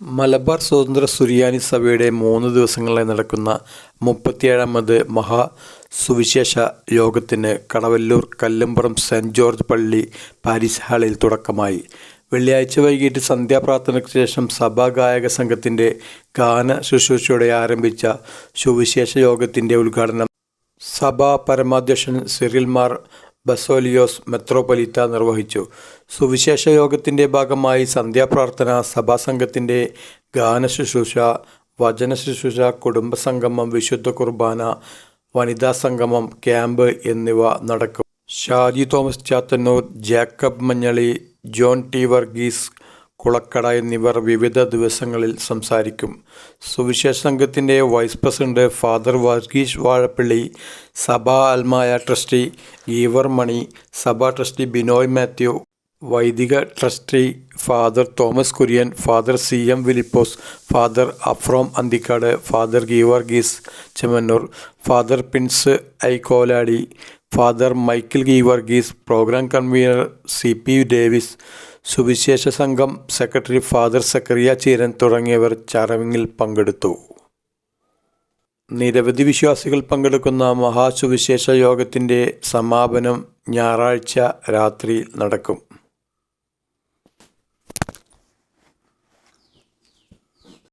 മലബാർ സ്വതന്ത്ര സുറിയാനി സഭയുടെ 3 ദിവസങ്ങളായി നടക്കുന്ന 37ാമത് മഹാസുവിശേഷ യോഗത്തിന് കടവല്ലൂർ കല്ലുംപുറം സെന്റ് ജോർജ് പള്ളി പാരിഷ് ഹാളിൽ തുടക്കമായി. വെള്ളിയാഴ്ച വൈകിട്ട് സന്ധ്യാപ്രാർത്ഥനയ്ക്ക് ശേഷം സഭാഗായക സംഘത്തിൻ്റെ ഗാന ശുശ്രൂഷയോടെ ആരംഭിച്ച സുവിശേഷ യോഗത്തിൻ്റെ ഉദ്ഘാടനം സഭാ പരമാധ്യക്ഷൻ സിറിൽ മാർ ബസേലിയോസ് മെത്രോപൊലീത്ത നിർവഹിച്ചു. സുവിശേഷ യോഗത്തിൻ്റെ ഭാഗമായി സന്ധ്യാപ്രാർത്ഥന, സഭാസംഘത്തിൻ്റെ ഗാനശുശ്രൂഷ, വചനശുശ്രൂഷ, കുടുംബസംഗമം, വിശുദ്ധ കുർബാന, വനിതാ സംഗമം, ക്യാമ്പ് എന്നിവ നടക്കും. ഷാജി തോമസ് ചാത്തന്നൂർ, ജേക്കബ് മഞ്ഞളി, ജോൺ ടി വർഗീസ് കുളക്കട എന്നിവർ വിവിധ ദിവസങ്ങളിൽ സംസാരിക്കും. സുവിശേഷ സംഘത്തിൻ്റെ vice president father Varghese Vazhappally, സഭാ അൽമായ ട്രസ്റ്റി ഗീവർ മണി, സഭാ ട്രസ്റ്റി ബിനോയ് മാത്യു, വൈദിക trustee father Thomas Kurian, father CM Philipose, father Aphrem Anthikad, father Geevarghese Chemmannur, father Prince Aikkoladi, father Michael Geevarghese, programme convener CP Davis, സുവിശേഷ സംഘം സെക്രട്ടറി ഫാദർ സക്കറിയ ചീരൻ തുടങ്ങിയവർ ചടങ്ങിൽ പങ്കെടുത്തു. നിരവധി വിശ്വാസികൾ പങ്കെടുക്കുന്ന മഹാസുവിശേഷ യോഗത്തിൻ്റെ സമാപനം ഞായറാഴ്ച രാത്രി നടക്കും.